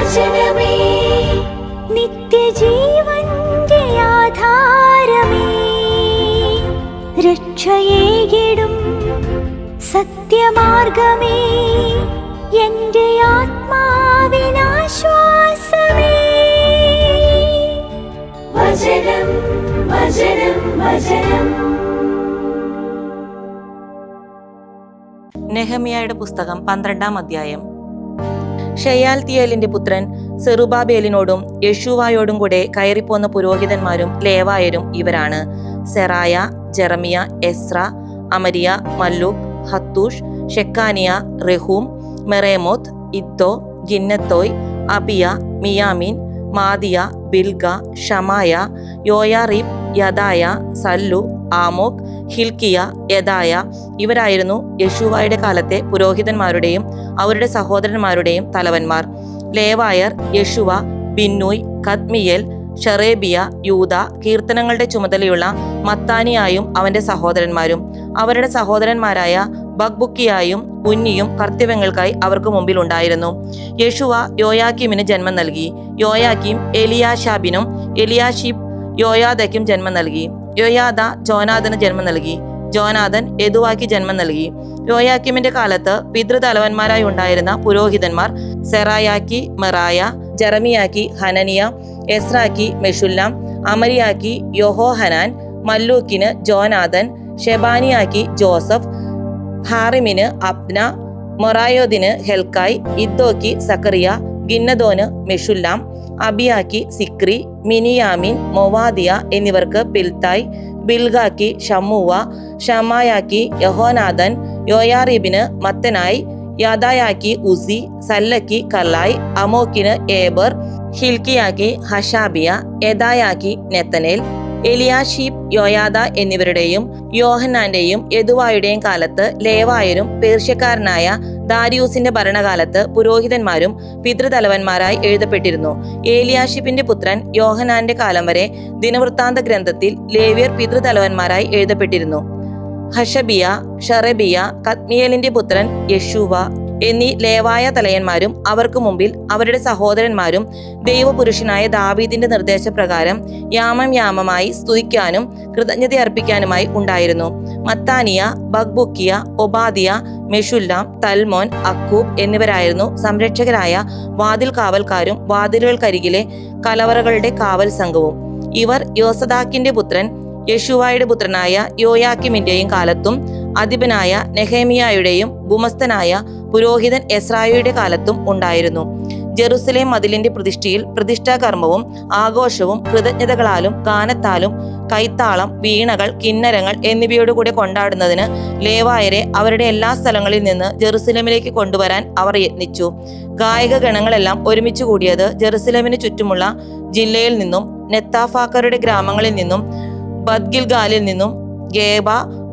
വചനമേ നിത്യജീവന്റെ ആധാരമേ, രക്ഷയേകിടും സത്യമാർഗമേ, എന്റെ ആത്മാവിനാശ്വാസമേ. വചനം വചനം വചനം. നെഹമ്യായുടെ പുസ്തകം 12-ാം അധ്യായം. ഷെയാൽത്തിയേലിന്റെ പുത്രൻ സെറുബാബേലിനോടും യെശൂവായോടും കൂടെ കയറിപ്പോന്ന പുരോഹിതന്മാരും ലേവായരും ഇവരാണ്: സെറായ, ജെറമിയ, എസ്ര, അമരിയ, മല്ലൂക്ക്, ഹത്തൂഷ്, ഷെക്കാനിയ, റെഹൂം, മെറേമോത്ത്, ഇദ്ദോ, ഗിന്നത്തോയ്, അബിയ, മിയാമിൻ, മാദിയ, ബിൽഗ, ഷമായ, യോയാറീബ്, യദായ, സല്ലു, ആമോക്, ഹിൽക്കിയ, യദായ. ഇവരായിരുന്നു യെശൂവായുടെ കാലത്തെ പുരോഹിതന്മാരുടെയും അവരുടെ സഹോദരന്മാരുടെയും തലവന്മാർ. ലേവായർ യെശുവ, ബിന്നൂയ്, കദ്മിയേൽ, ഷറേബിയ, യൂദ. കീർത്തനങ്ങളുടെ ചുമതലയുള്ള മത്താനിയായും അവന്റെ സഹോദരന്മാരും അവരുടെ സഹോദരന്മാരായ ബക്ബുക്കിയായും ഉന്നിയും കർത്തവ്യങ്ങൾക്കായി അവർക്ക് മുമ്പിൽ ഉണ്ടായിരുന്നു. യെശുവ യോയാക്കീമിന് ജന്മം നൽകി. യോയാക്കീം എലിയാശാബിനും എലിയാശിബ് യോയാദയ്ക്കും ജന്മം നൽകി. യോയാദ ജോനാഥന് ജന്മം നൽകി. ജോനാഥൻ യദുവാക്ക് ജന്മം നൽകി. യോയാക്കീമിന്റെ കാലത്ത് പിതൃതലവന്മാരായി ഉണ്ടായിരുന്ന പുരോഹിതന്മാർ സെറായാക്കി മെറായ, ജെറമിയാക്കി ഹനനിയ, എസ്രാക്കി മെഷുല്ലാം, അമരിയാക്കി യോഹോഹനാൻ, മല്ലൂക്കിന് ജോനാഥൻ, ഷെബാനിയാക്കി ജോസഫ്, ഹാറിമിന് അബ്ന, മൊറായോദിന് ഹെൽക്കായ്, ഇദ്ദോക്ക് സക്കറിയ, ഗിന്നദോന് മെഷുല്ലാം, അബിയാക്കി സിക്രി, മിനിയാമിൻ, മൊവാദിയ എന്നിവർക്ക് പിൽത്തായ്, ബിൽഗാക്കി ഷമ്മൂവ, ഷമായാക്കി യഹോനാഥൻ, യോയാറിബിന് മത്തനായ്, യാദായാക്കി ഉസി, സല്ലക്കി കല്ലായ്, അമോക്കിന് ഏബർ, ഹിൽക്കിയാക്കി ഹഷാബിയ, യദായാക്കി നെത്തനേൽ, എലിയാശീബ്, യോയാദ എന്നിവരുടെയും യോഹന്നാന്റെയും യദുവായുടെയും കാലത്ത് ലേവായരും പേർഷ്യക്കാരനായ ദാരിയൂസിന്റെ ഭരണകാലത്ത് പുരോഹിതന്മാരും പിതൃതലവന്മാരായി എഴുതപ്പെട്ടിരുന്നു. ഏലിയാശിബിന്റെ പുത്രൻ യോഹന്നാന്റെ കാലം വരെ ദിനവൃത്താന്ത ഗ്രന്ഥത്തിൽ ലേവ്യർ പിതൃതലവന്മാരായി എഴുതപ്പെട്ടിരുന്നു. ഹഷബിയ, ഷറബിയ, കദ്മിയേലിന്റെ പുത്രൻ യെശൂവ എന്നീ ലേവായ തലയന്മാരും അവർക്ക് മുമ്പിൽ അവരുടെ സഹോദരന്മാരും ദൈവപുരുഷനായ ദാവീദിന്റെ നിർദ്ദേശപ്രകാരം യാമമായി സ്തുതിക്കാനും കൃതജ്ഞത അർപ്പിക്കാനുമായി ഉണ്ടായിരുന്നു. മത്താനിയ, ബക്ബുക്കിയ, ഒബാദിയ, മെഷുല്ലാം, തൽമോൻ, അക്കൂബ് എന്നിവരായിരുന്നു സംരക്ഷകരായ വാതിൽ കാവൽക്കാരും വാതിലുകൾക്കരികിലെ കലവറകളുടെ കാവൽ സംഘവും. ഇവർ യോസദാക്കിന്റെ പുത്രൻ യെശൂവായുടെ പുത്രനായ യോയാക്കിമിന്റെയും കാലത്തും അധിപനായ നെഹേമിയായുടെയും ഗുമസ്തനായ പുരോഹിതൻ എസ്രായയുടെ കാലത്തും ഉണ്ടായിരുന്നു. ജെറുസലേം മതിലിന്റെ പ്രതിഷ്ഠയിൽ പ്രതിഷ്ഠാകർമ്മവും ആഘോഷവും കൃതജ്ഞതകളാലും ഗാനത്താലും കൈത്താളം, വീണകൾ, കിന്നരങ്ങൾ എന്നിവയോടുകൂടെ കൊണ്ടാടുന്നതിന് ലേവായരെ അവരുടെ എല്ലാ സ്ഥലങ്ങളിൽ നിന്ന് ജെറുസലേമിലേക്ക് കൊണ്ടുവരാൻ അവർ യത്നിച്ചു. ഗായക ഗണങ്ങളെല്ലാം ഒരുമിച്ച് കൂടിയത് ജെറുസലേമിന് ചുറ്റുമുള്ള ജില്ലയിൽ നിന്നും നെത്താഫാക്കരുടെ ഗ്രാമങ്ങളിൽ നിന്നും ബദ്ഗിൽഗാലിൽ നിന്നും ഗേബ,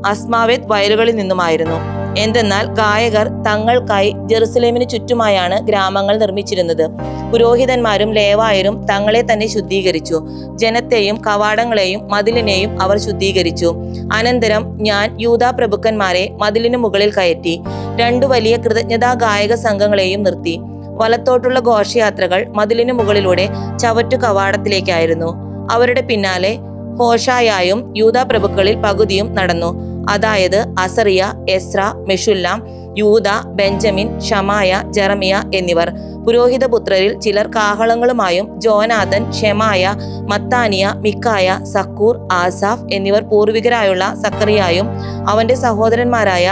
അസ്മാവേത്ത് വയലുകളിൽ നിന്നുമായിരുന്നു. എന്തെന്നാൽ ഗായകർ തങ്ങൾക്കായി ജെറുസലേമിന് ചുറ്റുമായാണ് ഗ്രാമങ്ങൾ നിർമ്മിച്ചിരുന്നത്. പുരോഹിതന്മാരും ലേവായരും തങ്ങളെ തന്നെ ശുദ്ധീകരിച്ചു. ജനത്തെയും കവാടങ്ങളെയും മതിലിനെയും അവർ ശുദ്ധീകരിച്ചു. അനന്തരം ഞാൻ യൂദാ പ്രഭുക്കന്മാരെ മതിലിനു മുകളിൽ കയറ്റി 2 വലിയ കൃതജ്ഞതാ ഗായക സംഘങ്ങളെയും നിർത്തി. വലത്തോട്ടുള്ള ഘോഷയാത്രകൾ മതിലിനു മുകളിലൂടെ ചവറ്റു കവാടത്തിലേക്കായിരുന്നു. അവരുടെ പിന്നാലെ ഹോഷായായും യൂദാ പ്രഭുക്കളിൽ പകുതിയും നടന്നു. അതായത് അസറിയ, എസ്ര, മെഷുല്ലാം, യൂദ, ബെഞ്ചമിൻ, ഷമായ, ജെറമിയ എന്നിവർ. പുരോഹിതപുത്രരിൽ ചിലർ കാഹളങ്ങളുമായും ജോനാഥൻ, ഷെമായ, മത്താനിയ, മിക്കായ, സക്കൂർ, ആസാഫ് എന്നിവർ പൂർവികരായുള്ള സക്കറിയായും അവന്റെ സഹോദരന്മാരായ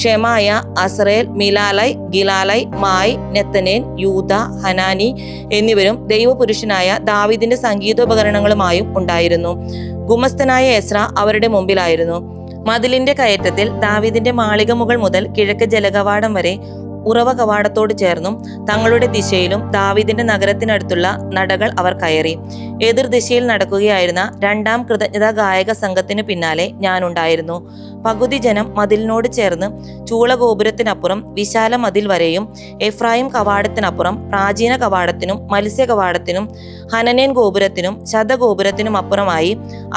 ഷെമായ, അസറേൽ, മിലാലൈ, ഗിലാലൈ, മായി, നെത്തനേൻ, യൂദ, ഹനാനി എന്നിവരും ദൈവപുരുഷനായ ദാവീദിന്റെ സംഗീതോപകരണങ്ങളുമായും ഉണ്ടായിരുന്നു. ഗുമസ്തനായ എസ്ര അവരുടെ മുമ്പിലായിരുന്നു. മതിലിന്റെ കയറ്റത്തിൽ ദാവീദിന്റെ മാളിക മുകൾ മുതൽ കിഴക്ക് ജലകവാടം വരെ ഉറവ കവാടത്തോട് ചേർന്നും തങ്ങളുടെ ദിശയിലും ദാവീദിന്റെ നഗരത്തിനടുത്തുള്ള നടകൾ അവർ കയറി. എതിർദിശയിൽ നടക്കുകയായിരുന്ന 2ാം കൃതജ്ഞതാ ഗായക സംഘത്തിനു പിന്നാലെ ഞാനുണ്ടായിരുന്നു. പകുതി ജനം മതിലിനോട് ചേർന്ന് ചൂളഗോപുരത്തിനപ്പുറം വിശാല മതിൽ വരെയും എഫ്രായിം കവാടത്തിനപ്പുറം പ്രാചീന കവാടത്തിനും മത്സ്യ കവാടത്തിനും ഹനനേൻ ഗോപുരത്തിനും ശതഗോപുരത്തിനും അപ്പുറമായി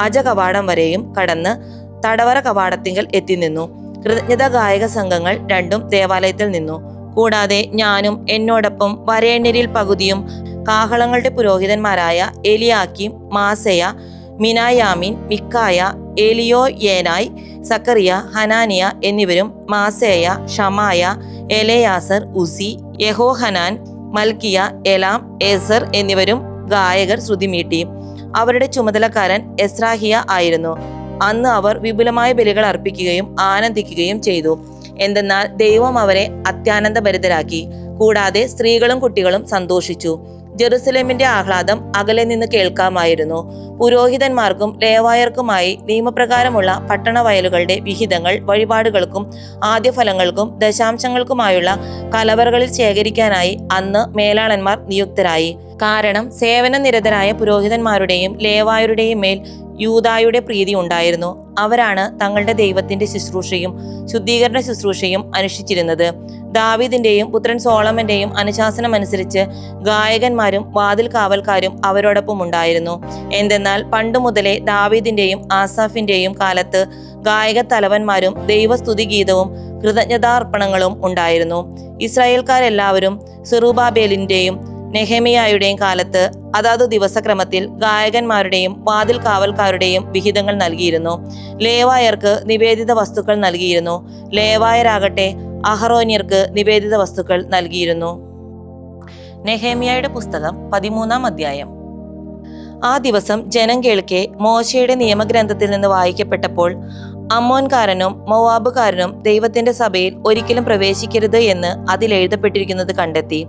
അജ കവാടം വരെയും കടന്ന് തടവറ കവാടത്തിങ്കൽ എത്തി നിന്നു. കൃതജ്ഞതാ ഗായക സംഘങ്ങൾ 2ഉം ദേവാലയത്തിൽ നിന്നു. കൂടാതെ ഞാനും എന്നോടൊപ്പം വരേണ്യരിൽ പകുതിയും കാഹളങ്ങളുടെ പുരോഹിതന്മാരായ എലിയാക്കിം, മാസയ, മിനായാമിൻ, മിക്കായ, എലിയോയേനായ്, സക്കറിയ, ഹനാനിയ എന്നിവരും മാസേയ, ഷമായ, എലയാസർ, ഉസി, യഹോഹനാൻ, മൽക്കിയ, എലാം, എസർ എന്നിവരും ഗായകർ ശ്രുതിമീട്ടി. അവരുടെ ചുമതലക്കാരൻ എസ്രാഹിയ ആയിരുന്നു. അന്ന് അവർ വിപുലമായ ബലികൾ അർപ്പിക്കുകയും ആനന്ദിക്കുകയും ചെയ്തു. എന്തെന്നാൽ ദൈവം അവരെ അത്യാനന്ദഭരിതരാക്കി. കൂടാതെ സ്ത്രീകളും കുട്ടികളും സന്തോഷിച്ചു. ജെറുസലേമിന്റെ ആഹ്ലാദം അകലെ നിന്ന് കേൾക്കാമായിരുന്നു. പുരോഹിതന്മാർക്കും ലേവായർക്കുമായി നിയമപ്രകാരമുള്ള പട്ടണ വയലുകളുടെ വിഹിതങ്ങൾ വഴിപാടുകൾക്കും ആദ്യഫലങ്ങൾക്കും ദശാംശങ്ങൾക്കുമായുള്ള കലവറകളിൽ ശേഖരിക്കാനായി അന്ന് മേലാളന്മാർ നിയുക്തരായി. കാരണം സേവനനിരതരായ പുരോഹിതന്മാരുടെയും ലേവായരുടെയും മേൽ യൂദായുടെ പ്രീതി ഉണ്ടായിരുന്നു. അവരാണ് തങ്ങളുടെ ദൈവത്തിന്റെ ശുശ്രൂഷയും ശുദ്ധീകരണ ശുശ്രൂഷയും അനുഷ്ഠിച്ചിരുന്നത്. ദാവീദിന്റെയും പുത്രൻ സോളമന്റെയും അനുശാസനമനുസരിച്ച് ഗായകന്മാരും വാതിൽ കാവൽക്കാരും അവരോടൊപ്പം ഉണ്ടായിരുന്നു. എന്തെന്നാൽ പണ്ടു മുതലേ ദാവീദിന്റെയും ആസാഫിന്റെയും കാലത്ത് ഗായക തലവന്മാരും ദൈവസ്തുതി ഗീതവും കൃതജ്ഞതാർപ്പണങ്ങളും ഉണ്ടായിരുന്നു. ഇസ്രായേൽക്കാരെല്ലാവരും സെറുബാബേലിന്റെയും നെഹെമിയായുടെയും കാലത്ത് അതാതു ദിവസക്രമത്തിൽ ഗായകന്മാരുടെയും വാതിൽ കാവൽക്കാരുടെയും വിഹിതങ്ങൾ നൽകിയിരുന്നു. ലേവായർക്ക് നിവേദിത വസ്തുക്കൾ നൽകിയിരുന്നു. ലേവായരാകട്ടെ അഹറോന്യർക്ക് നിവേദിത വസ്തുക്കൾ നൽകിയിരുന്നു. നെഹെമിയായുടെ പുസ്തകം 13-ാം അധ്യായം. ആ ദിവസം ജനം കേൾക്കെ മോശയുടെ നിയമഗ്രന്ഥത്തിൽ നിന്ന് വായിക്കപ്പെട്ടപ്പോൾ അമ്മോൻകാരനും മൊവാബുകാരനും ദൈവത്തിന്റെ സഭയിൽ ഒരിക്കലും പ്രവേശിക്കരുത് എന്ന് അതിൽ എഴുതപ്പെട്ടിരിക്കുന്നത് കണ്ടെത്തി.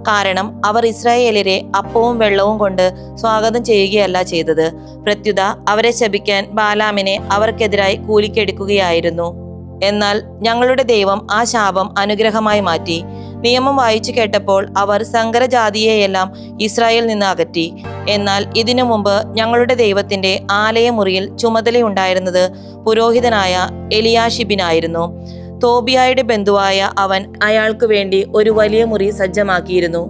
കാരണം അവർ ഇസ്രായേലരെ അപ്പവും വെള്ളവും കൊണ്ട് സ്വാഗതം ചെയ്യുകയല്ല ചെയ്തത്. പ്രത്യുത അവരെ ശപിക്കാൻ ബാലാമിനെ അവർക്കെതിരായി കൂലിക്കെടുക്കുകയായിരുന്നു. എന്നാൽ ഞങ്ങളുടെ ദൈവം ആ ശാപം അനുഗ്രഹമായി മാറ്റി. നിയമം വായിച്ചു കേട്ടപ്പോൾ അവർ സങ്കരജാതിയെയെല്ലാം ഇസ്രായേൽ നിന്ന് അകറ്റി. എന്നാൽ ഇതിനു മുമ്പ് ഞങ്ങളുടെ ദൈവത്തിന്റെ ആലയമുറിയിൽ ചുമതലയുണ്ടായിരുന്നത് പുരോഹിതനായ എലിയാഷിബിനായിരുന്നു. തോബിയായുടെ ബന്ധുവായ അവൻ അയാൾക്ക് വേണ്ടി ഒരു വലിയ മുറി സജ്ജമാക്കിയിരുന്നു.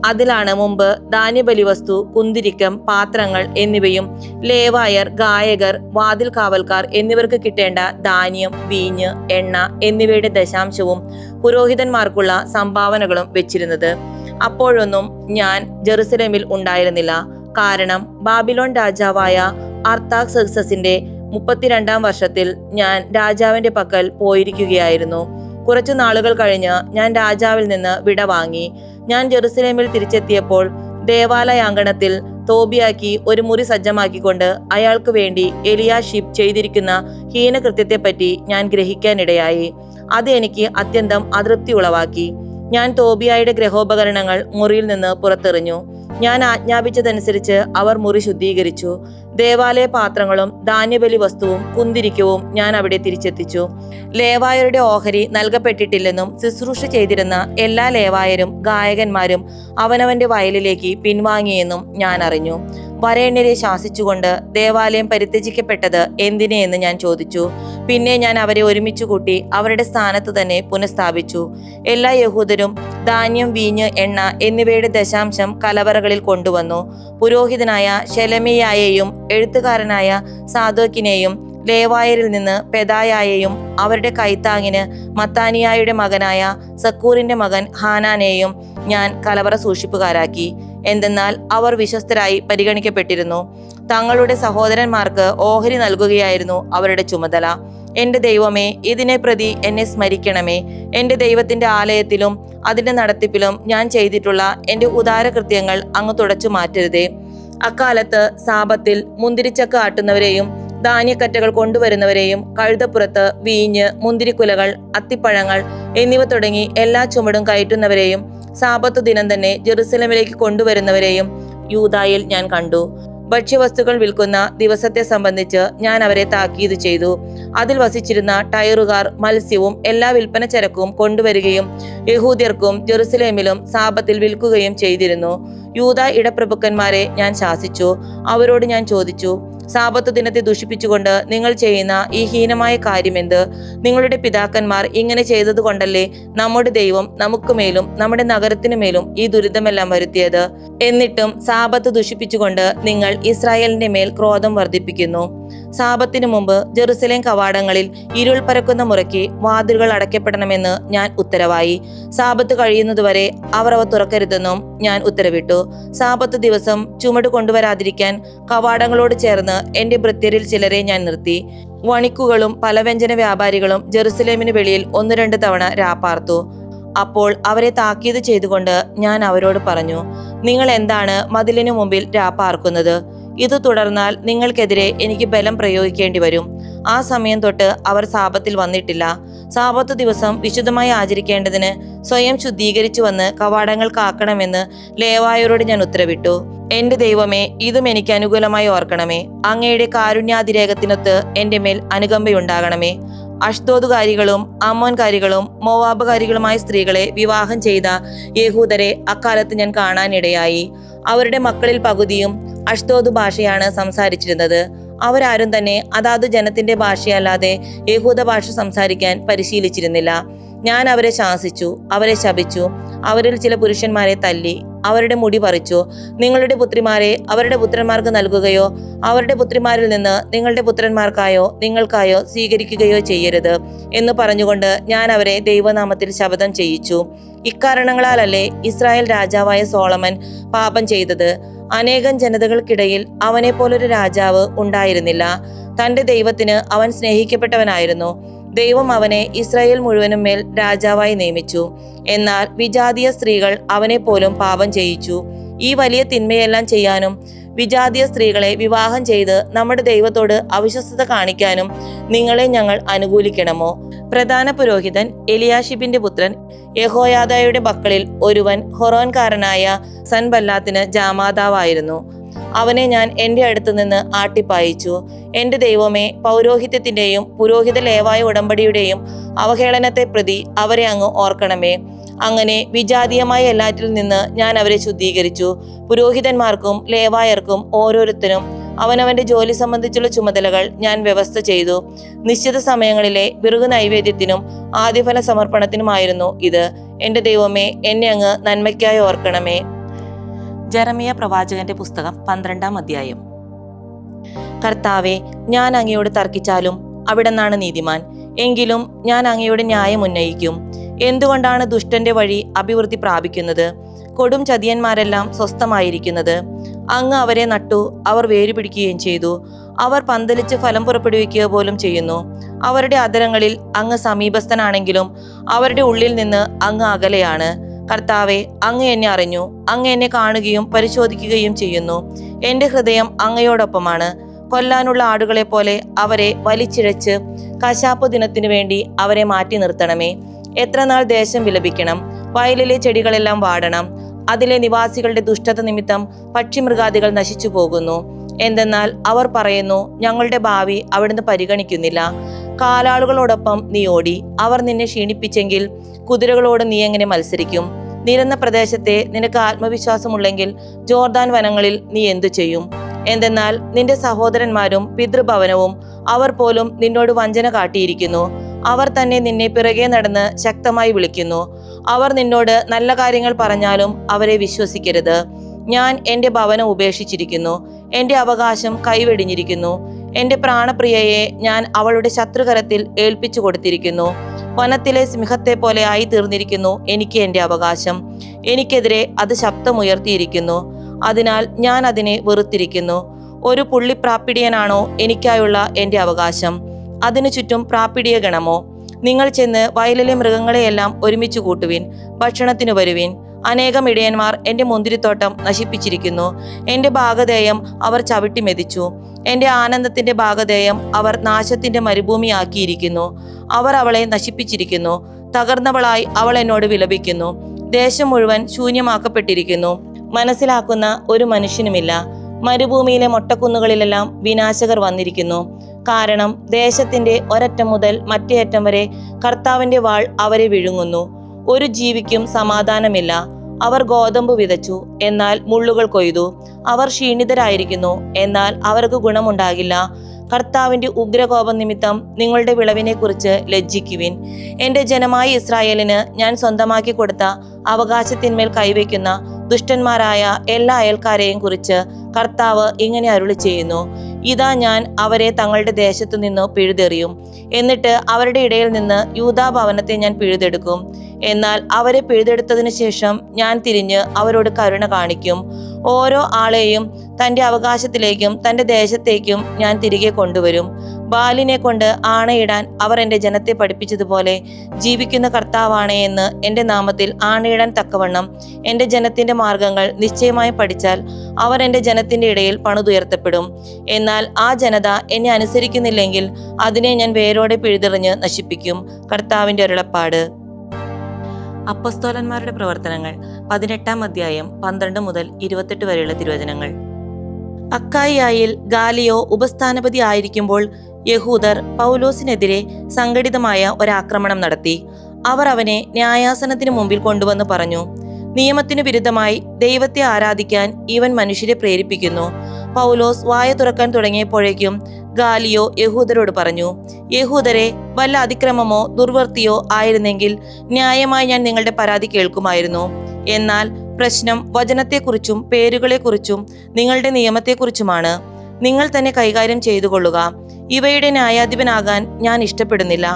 അതിലാണ് മുമ്പ് ധാന്യബലിവസ്തു, കുന്തിരിക്കം, പാത്രങ്ങൾ എന്നിവയും ലേവായർ, ഗായകർ, വാതിൽ കാവൽക്കാർ എന്നിവർക്ക് കിട്ടേണ്ട ധാന്യം, വീഞ്ഞ്, എണ്ണ എന്നിവയുടെ ദശാംശവും പുരോഹിതന്മാർക്കുള്ള സംഭാവനകളും വെച്ചിരുന്നത്. അപ്പോഴൊന്നും ഞാൻ ജെറുസലേമിൽ ഉണ്ടായിരുന്നില്ല. കാരണം ബാബിലോൺ രാജാവായ അർത്താക്സസിന്റെ 32-ാം വർഷത്തിൽ ഞാൻ രാജാവിന്റെ പക്കൽ പോയിരിക്കുകയായിരുന്നു. കുറച്ചു നാളുകൾ കഴിഞ്ഞ് ഞാൻ രാജാവിൽ നിന്ന് വിട വാങ്ങി. ഞാൻ ജെറുസലേമിൽ തിരിച്ചെത്തിയപ്പോൾ ദേവാലയാങ്കണത്തിൽ തോബിയാക്കി ഒരു മുറി സജ്ജമാക്കിക്കൊണ്ട് അയാൾക്ക് വേണ്ടി എലിയാഷിബ് ചെയ്തിരിക്കുന്ന ഹീനകൃത്യത്തെപ്പറ്റി ഞാൻ ഗ്രഹിക്കാനിടയായി. അത് എനിക്ക് അത്യന്തം അതൃപ്തി ഉളവാക്കി. ഞാൻ തോബിയായുടെ ഗൃഹോപകരണങ്ങൾ മുറിയിൽ നിന്ന് പുറത്തെറിഞ്ഞു. ഞാൻ ആജ്ഞാപിച്ചതനുസരിച്ച് അവർ മുറി ശുദ്ധീകരിച്ചു. ദേവാലയ പാത്രങ്ങളും ധാന്യബലി വസ്തുവും കുന്തിരിക്കവും ഞാൻ അവിടെ തിരിച്ചെത്തിച്ചു. ലേവായരുടെ ഓഹരി നൽകപ്പെട്ടിട്ടില്ലെന്നും ശുശ്രൂഷ ചെയ്തിരുന്ന എല്ലാ ലേവായരും ഗായകന്മാരും അവനവന്റെ വയലിലേക്ക് പിൻവാങ്ങിയെന്നും ഞാൻ അറിഞ്ഞു. വരേണ്യരെ ശാസിച്ചുകൊണ്ട് ദേവാലയം പരിത്യജിക്കപ്പെട്ടത് എന്തിനെ എന്ന് ഞാൻ ചോദിച്ചു. പിന്നെ ഞാൻ അവരെ ഒരുമിച്ച് കൂട്ടി അവരുടെ സ്ഥാനത്ത് തന്നെ പുനഃസ്ഥാപിച്ചു. എല്ലാ യഹൂദരും ധാന്യം, വീഞ്ഞ്, എണ്ണ എന്നിവയുടെ ദശാംശം കലവറകളിൽ കൊണ്ടുവന്നു. പുരോഹിതനായ ശെലെമിയായെയും എഴുത്തുകാരനായ സാദോക്കിനെയും ലേവായരിൽ നിന്ന് പെദായായെയും അവരുടെ കൈത്താങ്ങിന് മത്താനിയായുടെ മകനായ സക്കൂറിന്റെ മകൻ ഹാനാനെയും ഞാൻ കലവറ സൂക്ഷിപ്പുകാരാക്കി. എന്തെന്നാൽ അവർ വിശ്വസ്തരായി പരിഗണിക്കപ്പെട്ടിരുന്നു. തങ്ങളുടെ സഹോദരന്മാർക്ക് ഓഹരി നൽകുകയായിരുന്നു അവരുടെ ചുമതല. എന്റെ ദൈവമേ, ഇതിനെ പ്രതി എന്നെ സ്മരിക്കണമേ. എന്റെ ദൈവത്തിന്റെ ആലയത്തിലും അതിന്റെ നടത്തിപ്പിലും ഞാൻ ചെയ്തിട്ടുള്ള എന്റെ ഉദാരകൃത്യങ്ങൾ അങ്ങ് തുടച്ചു മാറ്റരുതേ. അക്കാലത്ത് സാപത്തിൽ മുന്തിരിച്ചക്ക് ആട്ടുന്നവരെയും ധാന്യക്കറ്റകൾ കൊണ്ടുവരുന്നവരെയും കഴുതപ്പുറത്ത് വീഞ്ഞ്, മുന്തിരിക്കുലകൾ, അത്തിപ്പഴങ്ങൾ എന്നിവ തുടങ്ങി എല്ലാ ചുമടും കയറ്റുന്നവരെയും സാപത്തു ദിനം തന്നെ ജെറുസലേമിലേക്ക് കൊണ്ടുവരുന്നവരെയും യൂദായിൽ ഞാൻ കണ്ടു. ഭക്ഷ്യവസ്തുക്കൾ വിൽക്കുന്ന ദിവസത്തെ സംബന്ധിച്ച് ഞാൻ അവരെ താക്കീത് ചെയ്തു. അതിൽ വസിച്ചിരുന്ന ടയറുകാർ മത്സ്യവും എല്ലാ വിൽപ്പന ചരക്കും കൊണ്ടുവരികയും യഹൂദ്യർക്കും ജെറുസലേമിലും സാപത്തിൽ വിൽക്കുകയും ചെയ്തിരുന്നു. യൂദ ഇടപ്രഭുക്കന്മാരെ ഞാൻ ശാസിച്ചു. അവരോട് ഞാൻ ചോദിച്ചു, സാപത്ത് ദിനത്തെ ദുഷിപ്പിച്ചുകൊണ്ട് നിങ്ങൾ ചെയ്യുന്ന ഈ ഹീനമായ കാര്യമെന്ത്? നിങ്ങളുടെ പിതാക്കന്മാർ ഇങ്ങനെ ചെയ്തത് കൊണ്ടല്ലേ നമ്മുടെ ദൈവം നമുക്കുമേലും നമ്മുടെ നഗരത്തിനുമേലും ഈ ദുരിതമെല്ലാം വരുത്തിയത്. എന്നിട്ടും സാപത്ത് ദുഷിപ്പിച്ചുകൊണ്ട് നിങ്ങൾ ഇസ്രായേലിന്റെ മേൽ ക്രോധം വർദ്ധിപ്പിക്കുന്നു. സാപത്തിനു മുമ്പ് ജെറുസലേം കവാടങ്ങളിൽ ഇരുൾ പരക്കുന്ന മുറയ്ക്ക് വാതിലുകൾ അടയ്ക്കപ്പെടണമെന്ന് ഞാൻ ഉത്തരവായി. സാപത്ത് കഴിയുന്നതുവരെ അവർ അവ തുറക്കരുതെന്നും ഞാൻ ഉത്തരവിട്ടു. സാപത്ത് ദിവസം ചുമട് കൊണ്ടുവരാതിരിക്കാൻ കവാടങ്ങളോട് ചേർന്ന് എന്റെ ഭൃത്യരിൽ ചിലരെ ഞാൻ നിർത്തി. വണിക്കുകളും പലവ്യഞ്ജന വ്യാപാരികളും ജെറുസലേമിന് വെളിയിൽ 1-2 തവണ രാപ്പാർത്തു. അപ്പോൾ അവരെ താക്കീത് ചെയ്തുകൊണ്ട് ഞാൻ അവരോട് പറഞ്ഞു, നിങ്ങൾ എന്താണ് മതിലിനു മുമ്പിൽ രാപ്പാർക്കുന്നത്? ഇത് തുടർന്നാൽ നിങ്ങൾക്കെതിരെ എനിക്ക് ബലം പ്രയോഗിക്കേണ്ടി വരും. ആ സമയം തൊട്ട് അവർ സാപത്തിൽ വന്നിട്ടില്ല. സാപത്ത് ദിവസം വിശുദ്ധമായി ആചരിക്കേണ്ടതിന് സ്വയം ശുദ്ധീകരിച്ചു വന്ന് കവാടങ്ങൾ കാക്കണമെന്ന് ലേവായരോട് ഞാൻ ഉത്തരവിട്ടു. എന്റെ ദൈവമേ, ഇതും എനിക്ക് അനുകൂലമായി ഓർക്കണമേ. അങ്ങയുടെ കാരുണ്യാതിരേകത്തിനൊത്ത് എന്റെ മേൽ അനുകമ്പയുണ്ടാകണമേ. അഷ്ദോദുകാരികളും അമ്മോൻകാരികളും മോവാബുകാരികളുമായ സ്ത്രീകളെ വിവാഹം ചെയ്ത യഹൂദരെ അക്കാലത്ത് ഞാൻ കാണാനിടയായി. അവരുടെ മക്കളിൽ പകുതിയും അഷ്ദോദ് ഭാഷയാണ് സംസാരിച്ചിരുന്നത്. അവരാരും തന്നെ അതാത് ജനത്തിന്റെ ഭാഷയല്ലാതെ യഹൂദ ഭാഷ സംസാരിക്കാൻ പരിശീലിച്ചിരുന്നില്ല. ഞാൻ അവരെ ശാസിച്ചു, അവരെ ശപിച്ചു, അവരിൽ ചില പുരുഷന്മാരെ തല്ലി, അവരുടെ മുടി പറിച്ചു. നിങ്ങളുടെ പുത്രിമാരെ അവരുടെ പുത്രന്മാർക്ക് നൽകുകയോ അവരുടെ പുത്രിമാരിൽ നിന്ന് നിങ്ങളുടെ പുത്രന്മാർക്കായോ നിങ്ങൾക്കായോ സ്വീകരിക്കുകയോ ചെയ്യരുത് എന്ന് പറഞ്ഞുകൊണ്ട് ഞാൻ അവരെ ദൈവനാമത്തിൽ ശപഥം ചെയ്യിച്ചു. ഇക്കാരണങ്ങളാലല്ലേ ഇസ്രായേൽ രാജാവായ സോളമൻ പാപം ചെയ്തത്. അനേകം ജനതകൾക്കിടയിൽ അവനെ പോലൊരു രാജാവ് ഉണ്ടായിരുന്നില്ല. തന്റെ ദൈവത്തിന് അവൻ സ്നേഹിക്കപ്പെട്ടവനായിരുന്നു. ദൈവം അവനെ ഇസ്രായേൽ മുഴുവനും മേൽ രാജാവായി നിയമിച്ചു. എന്നാൽ വിജാതീയ സ്ത്രീകൾ അവനെ പോലും പാപം ചെയ്യിച്ചു. ഈ വലിയ തിന്മയെല്ലാം ചെയ്യാനും വിജാതീയ സ്ത്രീകളെ വിവാഹം ചെയ്ത് നമ്മുടെ ദൈവത്തോട് അവിശ്വസ്തത കാണിക്കാനും നിങ്ങളെ ഞങ്ങൾ അനുകൂലിക്കണമോ? പ്രധാന പുരോഹിതൻ എലിയാഷിബിന്റെ പുത്രൻ യഹോയാദയുടെ മക്കളിൽ ഒരുവൻ ഹൊറോൻകാരനായ സൻബല്ലാത്തിന് ജാമാതാവായിരുന്നു. അവനെ ഞാൻ എന്റെ അടുത്ത് നിന്ന് ആട്ടിപ്പായിച്ചു. എന്റെ ദൈവമേ, പൗരോഹിത്യത്തിന്റെയും പുരോഹിത ലേവായ ഉടമ്പടിയുടെയും അവഹേളനത്തെ പ്രതി അവരെ അങ്ങ് ഓർക്കണമേ. അങ്ങനെ വിജാതീയമായ എല്ലാറ്റിൽ നിന്ന് ഞാൻ അവരെ ശുദ്ധീകരിച്ചു. പുരോഹിതന്മാർക്കും ലേവായർക്കും ഓരോരുത്തരും അവനവന്റെ ജോലി സംബന്ധിച്ചുള്ള ചുമതലകൾ ഞാൻ വ്യവസ്ഥ ചെയ്തു. നിശ്ചിത സമയങ്ങളിലെ വിറക് നൈവേദ്യത്തിനും ആദ്യഫല സമർപ്പണത്തിനുമായിരുന്നു ഇത്. എന്റെ ദൈവമേ, എന്നെ അങ്ങ് നന്മയ്ക്കായി ഓർക്കണമേ. ജെറമിയ പ്രവാചകന്റെ പുസ്തകം 12-ാം അധ്യായം. കർത്താവേ, ഞാൻ അങ്ങയോട് തർക്കിച്ചാലും അവിടുന്നാണ് നീതിമാൻ. എങ്കിലും ഞാൻ അങ്ങയോട് ന്യായം ഉന്നയിക്കും. എന്തുകൊണ്ടാണ് ദുഷ്ടന്റെ വഴി അഭിവൃദ്ധി പ്രാപിക്കുന്നത്, കൊടും ചതിയന്മാരെല്ലാം സ്വസ്ഥമായിരിക്കുന്നത്? അങ്ങ് അവരെ നട്ടു, അവർ വേരുപിടിക്കുകയും ചെയ്തു. അവർ പന്തലിച്ച് ഫലം പുറപ്പെടുവിക്കുക പോലും ചെയ്യുന്നു. അവരുടെ അധരങ്ങളിൽ അങ്ങ് സമീപസ്ഥനാണെങ്കിലും അവരുടെ ഉള്ളിൽ നിന്ന് അങ്ങ് അകലെയാണ്. കർത്താവെ, അങ്ങ് എന്നെ അറിഞ്ഞു. അങ്ങ് എന്നെ കാണുകയും പരിശോധിക്കുകയും ചെയ്യുന്നു. എന്റെ ഹൃദയം അങ്ങയോടൊപ്പമാണ്. കൊല്ലാനുള്ള ആടുകളെ പോലെ അവരെ വലിച്ചിഴച്ച് കശാപ്പ് ദിനത്തിനു വേണ്ടി അവരെ മാറ്റി നിർത്തണമേ. എത്ര നാൾ ദേശം വിലപിക്കണം? വയലിലെ ചെടികളെല്ലാം വാടണം. അതിലെ നിവാസികളുടെ ദുഷ്ടത നിമിത്തം പക്ഷിമൃഗാദികൾ നശിച്ചു പോകുന്നു. എന്തെന്നാൽ അവർ പറയുന്നു, ഞങ്ങളുടെ ഭാവി അവിടുന്ന് പരിഗണിക്കുന്നില്ല. കാലാളുകളോടൊപ്പം നീ ഓടി, അവർ നിന്നെ ക്ഷീണിപ്പിച്ചെങ്കിൽ കുതിരകളോട് നീ എങ്ങനെ മത്സരിക്കും? നിരന്ന പ്രദേശത്തെ നിനക്ക് ആത്മവിശ്വാസമുള്ളെങ്കിൽ ജോർദാൻ വനങ്ങളിൽ നീ എന്തു ചെയ്യും? എന്തെന്നാൽ നിന്റെ സഹോദരന്മാരും പിതൃഭവനവും അവർ പോലും നിന്നോട് വഞ്ചന കാട്ടിയിരിക്കുന്നു. അവർ തന്നെ നിന്നെ പിറകെ നടന്ന് ശക്തമായി വിളിക്കുന്നു. അവർ നിന്നോട് നല്ല കാര്യങ്ങൾ പറഞ്ഞാലും അവരെ വിശ്വസിക്കരുത്. ഞാൻ എന്റെ ഭവനം ഉപേക്ഷിച്ചിരിക്കുന്നു, എന്റെ അവകാശം കൈവെടിഞ്ഞിരിക്കുന്നു. എന്റെ പ്രാണപ്രിയയെ ഞാൻ അവളുടെ ശത്രുകരത്തിൽ ഏൽപ്പിച്ചു കൊടുത്തിരിക്കുന്നു. വനത്തിലെ സിംഹത്തെ പോലെ ആയി തീർന്നിരിക്കുന്നു എനിക്ക് എന്റെ അവകാശം. എനിക്കെതിരെ അത് ശബ്ദമുയർത്തിയിരിക്കുന്നു. അതിനാൽ ഞാൻ അതിനെ വെറുത്തിരിക്കുന്നു. ഒരു പുള്ളി പ്രാപ്പിടിയനാണോ എനിക്കായുള്ള എന്റെ അവകാശം? അതിനു ചുറ്റും പ്രാപ്പിടിയ ഗണമോ? നിങ്ങൾ ചെന്ന് വയലിലെ മൃഗങ്ങളെയെല്ലാം ഒരുമിച്ച് കൂട്ടുവിൻ, ഭക്ഷണത്തിനു വരുവിൻ. അനേകം ഇടയന്മാർ എന്റെ മുന്തിരിത്തോട്ടം നശിപ്പിച്ചിരിക്കുന്നു. എന്റെ ഭാഗധേയം അവർ ചവിട്ടി മെതിച്ചു. എന്റെ ആനന്ദത്തിന്റെ ഭാഗധേയം അവർ നാശത്തിന്റെ മരുഭൂമിയാക്കിയിരിക്കുന്നു. അവർ അവളെ നശിപ്പിച്ചിരിക്കുന്നു. തകർന്നവളായി അവൾ എന്നോട് വിലപിക്കുന്നു. ദേശം മുഴുവൻ ശൂന്യമാക്കപ്പെട്ടിരിക്കുന്നു. മനസ്സിലാക്കുന്ന ഒരു മനുഷ്യനുമില്ല. മരുഭൂമിയിലെ മൊട്ടക്കുന്നുകളിലെല്ലാം വിനാശകർ വന്നിരിക്കുന്നു. കാരണം ദേശത്തിന്റെ ഒരറ്റം മുതൽ മറ്റേ അറ്റം വരെ കർത്താവിന്റെ വാൾ അവരെ വിഴുങ്ങുന്നു. ഒരു ജീവിക്കും സമാധാനമില്ല. അവർ ഗോതമ്പ് വിതച്ചു, എന്നാൽ മുള്ളുകൾ കൊയ്തു. അവർ ക്ഷീണിതരായിരിക്കുന്നു, എന്നാൽ അവർക്ക് ഗുണമുണ്ടാകില്ല. കർത്താവിന്റെ ഉഗ്രകോപം നിമിത്തം നിങ്ങളുടെ വിളവിനെ കുറിച്ച് ലജ്ജിക്കുവിൻ. എന്റെ ജനമായ ഇസ്രായേലിന് ഞാൻ സ്വന്തമാക്കി കൊടുത്ത അവകാശത്തിന്മേൽ കൈവയ്ക്കുന്ന ദുഷ്ടന്മാരായ എല്ലാ അയൽക്കാരെയും കുറിച്ച് കർത്താവ് ഇങ്ങനെ അരുളി ചെയ്യുന്നു. ഇതാ ഞാൻ അവരെ തങ്ങളുടെ ദേശത്തു നിന്ന് പിഴുതെറിയും. എന്നിട്ട് അവരുടെ ഇടയിൽ നിന്ന് യൂദാ ഭവനത്തെ ഞാൻ പിഴുതെടുക്കും. എന്നാൽ അവരെ പിഴുതെടുത്തതിനു ശേഷം ഞാൻ തിരിഞ്ഞ് അവരോട് കരുണ കാണിക്കും. ഓരോ ആളെയും തൻ്റെ അവകാശത്തിലേക്കും തൻ്റെ ദേശത്തേക്കും ഞാൻ തിരികെ കൊണ്ടുവരും. ബാലിനെ കൊണ്ട് ആണയിടാൻ അവർ എൻ്റെ ജനത്തെ പഠിപ്പിച്ചതുപോലെ ജീവിക്കുന്ന കർത്താവാണേ എന്ന് എൻ്റെ നാമത്തിൽ ആണയിടാൻ തക്കവണ്ണം എൻ്റെ ജനത്തിൻ്റെ മാർഗങ്ങൾ നിശ്ചയമായി പഠിച്ചാൽ അവർ എൻ്റെ ജനത്തിൻ്റെ ഇടയിൽ പണിതുയർത്തപ്പെടും. എന്നാൽ ആ ജനത എന്നെ അനുസരിക്കുന്നില്ലെങ്കിൽ അതിനെ ഞാൻ വേരോടെ പിഴുതെറിഞ്ഞ് നശിപ്പിക്കും. കർത്താവിൻ്റെ അരുളപ്പാട്. അപ്പസ്തോലന്മാരുടെ പ്രവർത്തനങ്ങൾ 18-ാം അധ്യായം 12 മുതൽ 28 വരെയുള്ള തിരുവചനങ്ങൾ. അക്കായിയായിൽ ഗാലിയോ ഉപസ്ഥാനപതി ആയിരിക്കുമ്പോൾ യഹൂദർ പൗലോസിനെതിരെ സംഘടിതമായ ഒരാക്രമണം നടത്തി. അവർ അവനെ ന്യായാസനത്തിന് മുമ്പിൽ കൊണ്ടുവന്ന് പറഞ്ഞു, നിയമത്തിനു വിരുദ്ധമായി ദൈവത്തെ ആരാധിക്കാൻ ഇവൻ മനുഷ്യരെ പ്രേരിപ്പിക്കുന്നു. പൗലോസ് വായ തുറക്കാൻ തുടങ്ങിയപ്പോഴേക്കും ഗാലിയോ യഹൂദരോട് പറഞ്ഞു, യഹൂദരെ, വല്ല അതിക്രമമോ ദുർവൃത്തിയോ ആയിരുന്നെങ്കിൽ ന്യായമായി ഞാൻ നിങ്ങളുടെ പരാതി കേൾക്കുമായിരുന്നു. എന്നാൽ പ്രശ്നം വചനത്തെക്കുറിച്ചും പേരുകളെക്കുറിച്ചും നിങ്ങളുടെ നിയമത്തെക്കുറിച്ചുമാണ്. നിങ്ങൾ തന്നെ കൈകാര്യം ചെയ്തു കൊള്ളുക. ഇവയുടെ ന്യായാധിപനാകാൻ ഞാൻ ഇഷ്ടപ്പെടുന്നില്ല.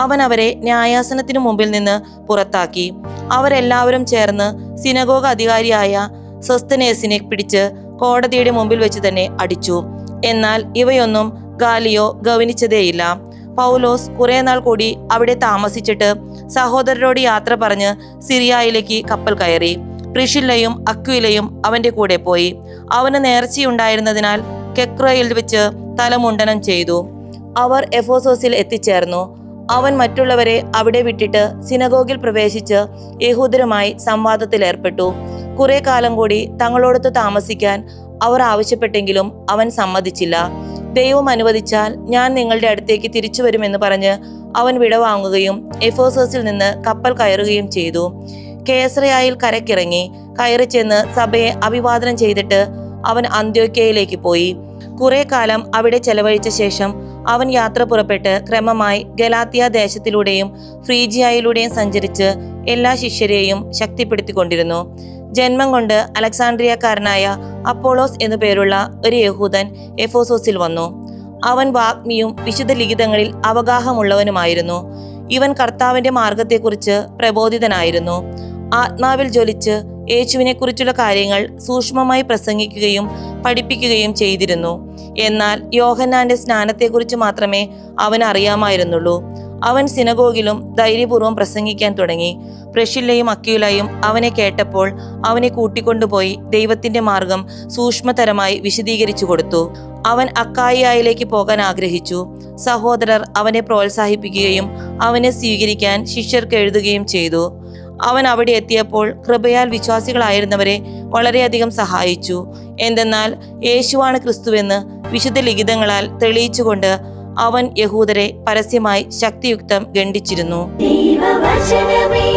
അവൻ അവരെ ന്യായാസനത്തിനു മുമ്പിൽ നിന്ന് പുറത്താക്കി. അവരെല്ലാവരും ചേർന്ന് സിനഗോഗ് അധികാരിയായ സോസ്തെനേസിനെ പിടിച്ച് കോടതിയുടെ മുമ്പിൽ വെച്ച് തന്നെ അടിച്ചു. എന്നാൽ ഇവയൊന്നും ഗാലിയോ ഗവനിച്ചതേയില്ല. പൗലോസ് കുറെ നാൾ കൂടി അവിടെ താമസിച്ചിട്ട് സഹോദരരോട് യാത്ര പറഞ്ഞ് സിറിയയിലേക്ക് കപ്പൽ കയറി. പ്രിഷില്ലയും അക്വിലയും അവന്റെ കൂടെ പോയി. അവന് നേർച്ചയുണ്ടായിരുന്നതിനാൽ കെക്രോയിൽ വെച്ച് തലമുണ്ടനം ചെയ്തു. അവർ എഫോസോസിൽ എത്തിച്ചേർന്നു. അവൻ മറ്റുള്ളവരെ അവിടെ വിട്ടിട്ട് സിനഗോഗിൽ പ്രവേശിച്ച് യഹൂദരുമായി സംവാദത്തിലേർപ്പെട്ടു. കുറെ കാലം കൂടി തങ്ങളോടൊത്ത് താമസിക്കാൻ അവർ ആവശ്യപ്പെട്ടെങ്കിലും അവൻ സമ്മതിച്ചില്ല. ദൈവം അനുവദിച്ചാൽ ഞാൻ നിങ്ങളുടെ അടുത്തേക്ക് തിരിച്ചു വരുമെന്ന് പറഞ്ഞ് അവൻ വിടവാങ്ങുകയും എഫോസോസിൽ നിന്ന് കപ്പൽ കയറുകയും ചെയ്തു. കേസറിയായിൽ കരക്കിറങ്ങി കയറി ചെന്ന് സഭയെ അഭിവാദനം ചെയ്തിട്ട് അവൻ അന്ത്യോക്യയിലേക്ക് പോയി. കുറെ കാലം അവിടെ ചെലവഴിച്ച ശേഷം അവൻ യാത്ര പുറപ്പെട്ട് ക്രമമായി ഗലാത്യ ദേശത്തിലൂടെയും ഫ്രീജിയയിലൂടെയും സഞ്ചരിച്ച് എല്ലാ ശിഷ്യരെയും ശക്തിപ്പെടുത്തിക്കൊണ്ടിരുന്നു. ജന്മം കൊണ്ട് അലക്സാണ്ട്രിയക്കാരനായ അപ്പോളോസ് എന്നു പേരുള്ള ഒരു യഹൂദൻ എഫോസോസിൽ വന്നു. അവൻ വാഗ്മിയും വിശുദ്ധ ലിഖിതങ്ങളിൽ അവഗാഹമുള്ളവനുമായിരുന്നു. ഇവൻ കർത്താവിന്റെ മാർഗത്തെക്കുറിച്ച് പ്രബോധിതനായിരുന്നു. ആത്മാവിൽ ജ്വലിച്ച് യേശുവിനെ കുറിച്ചുള്ള കാര്യങ്ങൾ സൂക്ഷ്മമായി പ്രസംഗിക്കുകയും പഠിപ്പിക്കുകയും ചെയ്തിരുന്നു. എന്നാൽ യോഹന്നാന്റെ സ്നാനത്തെക്കുറിച്ച് മാത്രമേ അവൻ അറിയാമായിരുന്നുള്ളൂ. അവൻ സിനഗോഗിലും ധൈര്യപൂർവ്വം പ്രസംഗിക്കാൻ തുടങ്ങി. പ്രിഷില്ലയും അക്വിലയും അവനെ കേട്ടപ്പോൾ അവനെ കൂട്ടിക്കൊണ്ടുപോയി ദൈവത്തിന്റെ മാർഗം സൂക്ഷ്മതരമായി വിശദീകരിച്ചു കൊടുത്തു. അവൻ അക്കായിയായിലേക്ക് പോകാൻ ആഗ്രഹിച്ചു. സഹോദരർ അവനെ പ്രോത്സാഹിപ്പിക്കുകയും അവനെ സ്വീകരിക്കാൻ ശിഷ്യർക്ക് എഴുതുകയും ചെയ്തു. അവൻ അവിടെ എത്തിയപ്പോൾ കൃപയാൽ വിശ്വാസികളായിരുന്നവരെ വളരെയധികം സഹായിച്ചു. എന്തെന്നാൽ യേശുവാണ് ക്രിസ്തുവെന്ന് വിശുദ്ധ ലിഖിതങ്ങളാൽ തെളിയിച്ചുകൊണ്ട് അവൻ യഹൂദരെ പരസ്യമായി ശക്തിയുക്തം ഖണ്ഡിച്ചിരുന്നു. ദൈവവചനമേ,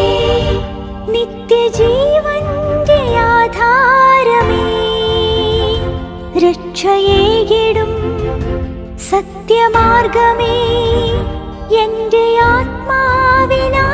നിത്യജീവന്റെ ആധാരമേ, രക്ഷയേകിടും സത്യമാർഗമേ, എന്റെ ആത്മാവിനാശ്വാസം.